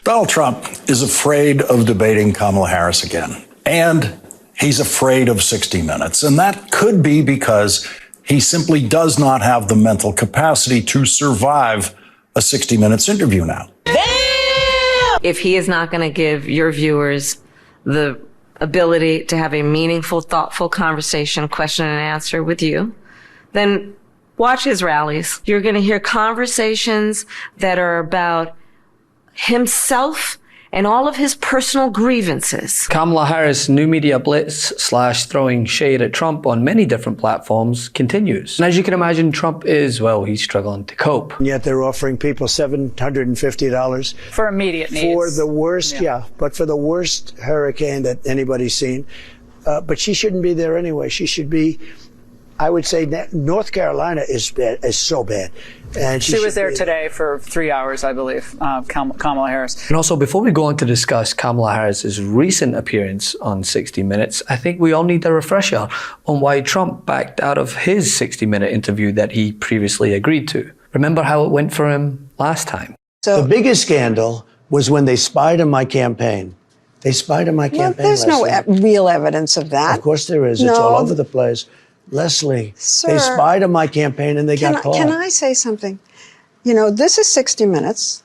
Donald Trump is afraid of debating Kamala Harris again. And he's afraid of 60 Minutes. And that could be because he simply does not have the mental capacity to survive a 60 Minutes interview now. If he is not going to give your viewers the ability to have a meaningful, thoughtful conversation, question and answer with you, then watch his rallies. You're going to hear conversations that are about himself and all of his personal grievances. Kamala Harris' new media blitz / throwing shade at Trump on many different platforms continues. And as you can imagine, Trump is, well, he's struggling to cope. And yet they're offering people $750 for immediate needs. For the worst, but for the worst hurricane that anybody's seen. But she shouldn't be there anyway. She should be, I would say, North Carolina is bad, is so bad. And she was there today for 3 hours, I believe, Kamala Harris. And also, before we go on to discuss Kamala Harris's recent appearance on 60 Minutes, I think we all need a refresher on why Trump backed out of his 60-minute interview that he previously agreed to. Remember how it went for him last time? So the biggest scandal was when they spied on my campaign. They spied on my campaign. There's no real evidence of that. Of course there is. It's all over the place. Leslie, Sir, they spied on my campaign and they got caught. Can I say something? You know, this is 60 Minutes,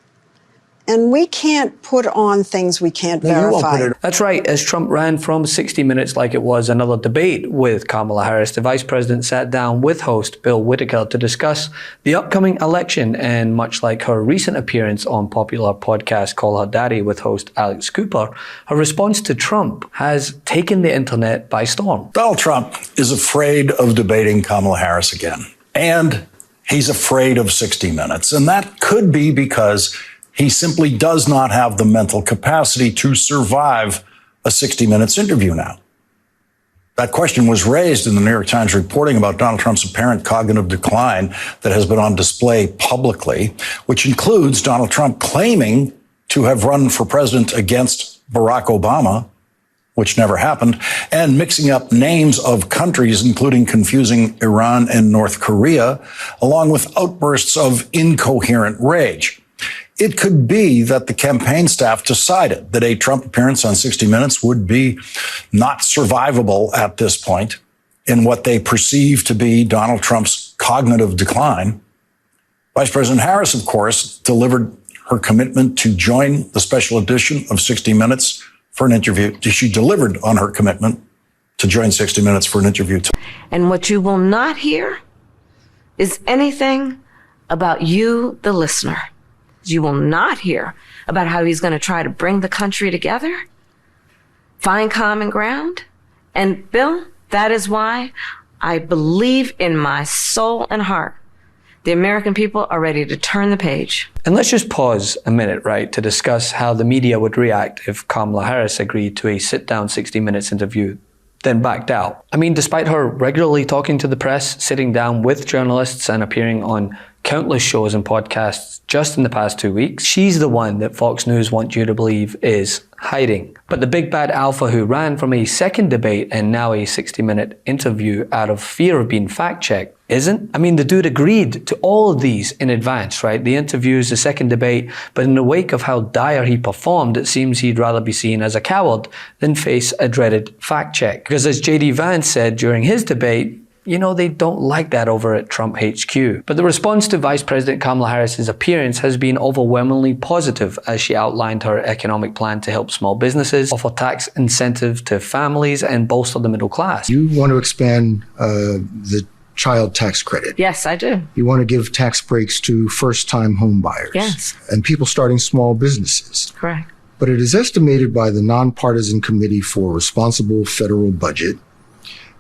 and we can't put on things we can't verify. That's right. As Trump ran from 60 Minutes like it was another debate with Kamala Harris, the vice president sat down with host Bill Whitaker to discuss the upcoming election. And much like her recent appearance on popular podcast Call Her Daddy with host Alex Cooper, her response to Trump has taken the internet by storm. Donald Trump is afraid of debating Kamala Harris again. And he's afraid of 60 Minutes. And that could be because he simply does not have the mental capacity to survive a 60 Minutes interview now. That question was raised in the New York Times reporting about Donald Trump's apparent cognitive decline that has been on display publicly, which includes Donald Trump claiming to have run for president against Barack Obama, which never happened, and mixing up names of countries, including confusing Iran and North Korea, along with outbursts of incoherent rage. It could be that the campaign staff decided that a Trump appearance on 60 Minutes would be not survivable at this point in what they perceive to be Donald Trump's cognitive decline. Vice President Harris, of course, delivered her commitment to join the special edition of 60 Minutes for an interview. She delivered on her commitment to join 60 Minutes for an interview. And what you will not hear is anything about you, the listener. You will not hear about how he's going to try to bring the country together, find common ground. And Bill, that is why I believe in my soul and heart the American people are ready to turn the page. And let's just pause a minute, right, to discuss how the media would react if Kamala Harris agreed to a sit-down 60 Minutes interview, then backed out. I mean, despite her regularly talking to the press, sitting down with journalists and appearing on countless shows and podcasts just in the past 2 weeks, she's the one that Fox News want you to believe is hiding. But the big bad alpha who ran from a second debate and now a 60-minute interview out of fear of being fact-checked isn't. I mean, the dude agreed to all of these in advance, right? The interviews, the second debate, but in the wake of how dire he performed, it seems he'd rather be seen as a coward than face a dreaded fact check. Because as J.D. Vance said during his debate, you know, they don't like that over at Trump HQ. But the response to Vice President Kamala Harris's appearance has been overwhelmingly positive as she outlined her economic plan to help small businesses, offer tax incentives to families, and bolster the middle class. You want to expand the child tax credit. Yes, I do. You want to give tax breaks to first-time home buyers. Yes. And people starting small businesses. Correct. But it is estimated by the Nonpartisan Committee for Responsible Federal Budget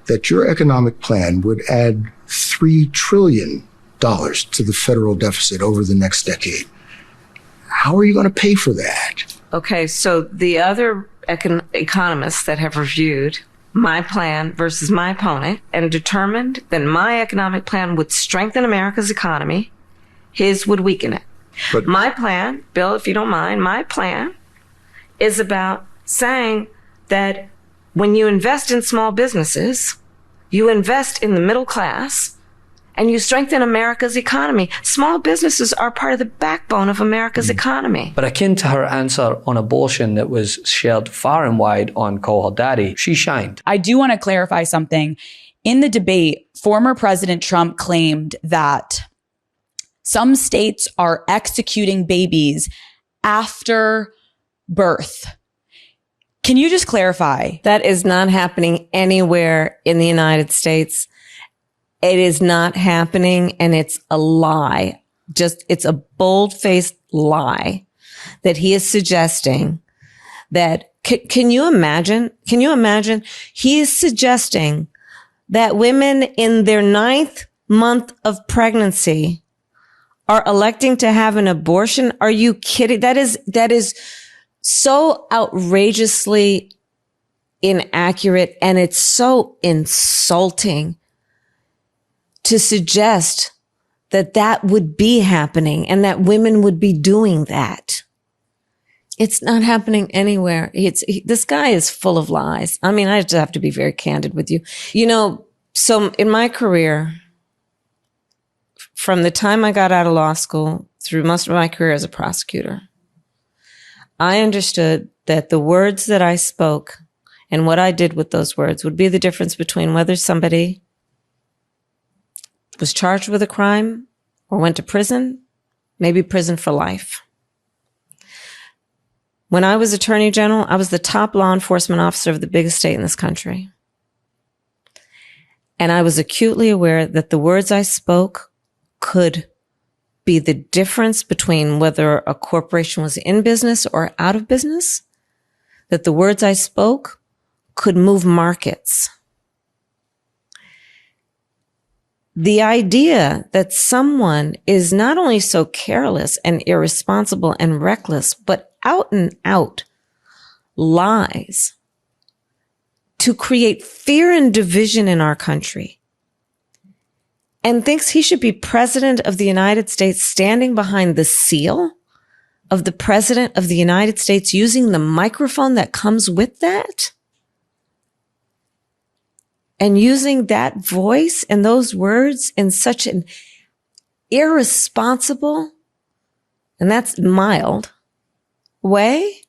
that your economic plan would add $3 trillion to the federal deficit over the next decade. How are you going to pay for that? Okay, so the other economists that have reviewed my plan versus my opponent and determined that my economic plan would strengthen America's economy, his would weaken it. But my plan, Bill, if you don't mind, my plan is about saying that when you invest in small businesses, you invest in the middle class and you strengthen America's economy. Small businesses are part of the backbone of America's economy. But akin to her answer on abortion that was shared far and wide on Call Her Daddy, she shined. I do want to clarify something. In the debate, former President Trump claimed that some states are executing babies after birth. Can you just clarify? That is not happening anywhere in the United States. It is not happening, and it's a lie. It's a bold-faced lie that he is suggesting that, can you imagine? He is suggesting that women in their 9th month of pregnancy are electing to have an abortion. Are you kidding? That is so outrageously inaccurate, and it's so insulting to suggest that that would be happening and that women would be doing that. It's not happening anywhere. This guy is full of lies. I mean, I just have to be very candid with you. You know, so in my career, from the time I got out of law school through most of my career as a prosecutor, I understood that the words that I spoke and what I did with those words would be the difference between whether somebody was charged with a crime or went to prison, maybe prison for life. When I was Attorney General, I was the top law enforcement officer of the biggest state in this country. And I was acutely aware that the words I spoke could be the difference between whether a corporation was in business or out of business, that the words I spoke could move markets. The idea that someone is not only so careless and irresponsible and reckless, but out and out lies to create fear and division in our country, and thinks he should be president of the United States standing behind the seal of the president of the United States using the microphone that comes with that, and using that voice and those words in such an irresponsible, and that's mild, way.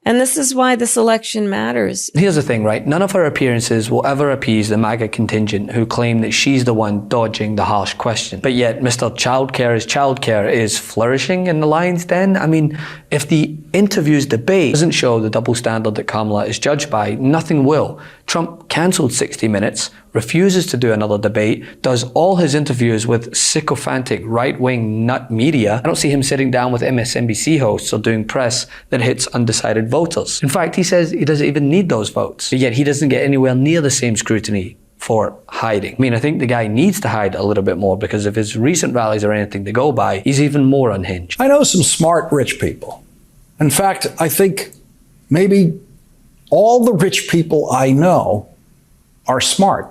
And this is why this election matters. Here's the thing, right? None of her appearances will ever appease the MAGA contingent who claim that she's the one dodging the harsh question. But yet, Mr. Childcare is flourishing in the lion's den. I mean, if the interview's debate doesn't show the double standard that Kamala is judged by, nothing will. Trump cancelled 60 Minutes, refuses to do another debate, does all his interviews with sycophantic right-wing nut media. I don't see him sitting down with MSNBC hosts or doing press that hits undecided voters. In fact, he says he doesn't even need those votes, but yet he doesn't get anywhere near the same scrutiny for hiding. I mean, I think the guy needs to hide a little bit more, because if his recent rallies are anything to go by, he's even more unhinged. I know some smart rich people. In fact, I think maybe all the rich people I know are smart.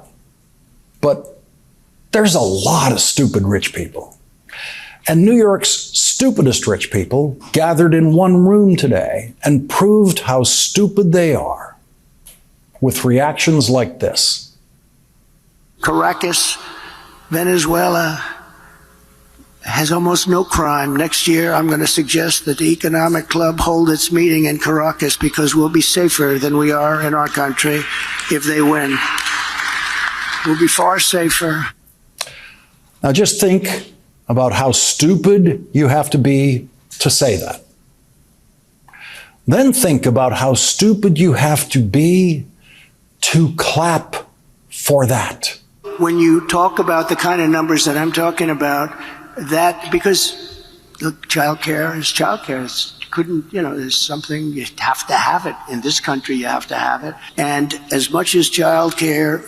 But there's a lot of stupid rich people. And New York's stupidest rich people gathered in one room today and proved how stupid they are with reactions like this. Caracas, Venezuela has almost no crime. Next year, I'm going to suggest that the Economic Club hold its meeting in Caracas, because we'll be safer than we are in our country if they win. We'll be far safer. Now just think about how stupid you have to be to say that. Then think about how stupid you have to be to clap for that. When you talk about the kind of numbers that I'm talking about, that, because look, childcare is childcare. There's something, you have to have it. In this country, you have to have it. And as much as childcare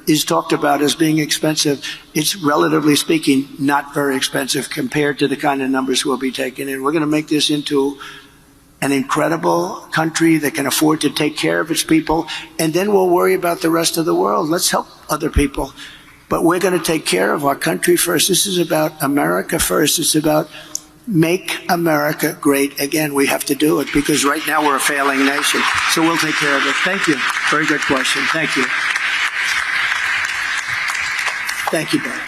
is talked about as being expensive, it's relatively speaking not very expensive compared to the kind of numbers we'll be taking in. We're going to make this into an incredible country that can afford to take care of its people, and then we'll worry about the rest of the world. Let's help other people. But we're going to take care of our country first. This is about America first. It's about make America great again. We have to do it, because right now we're a failing nation. So we'll take care of it. Thank you. Very good question. Thank you. Thank you, Ben.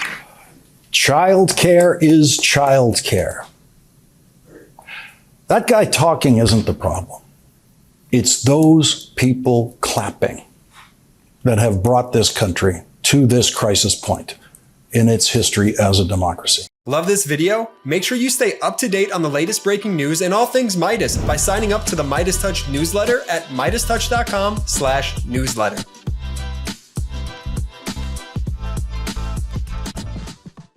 Childcare is childcare. That guy talking isn't the problem. It's those people clapping that have brought this country to this crisis point in its history as a democracy. Love this video? Make sure you stay up to date on the latest breaking news and all things Meidas by signing up to the MeidasTouch newsletter at MeidasTouch.com/newsletter.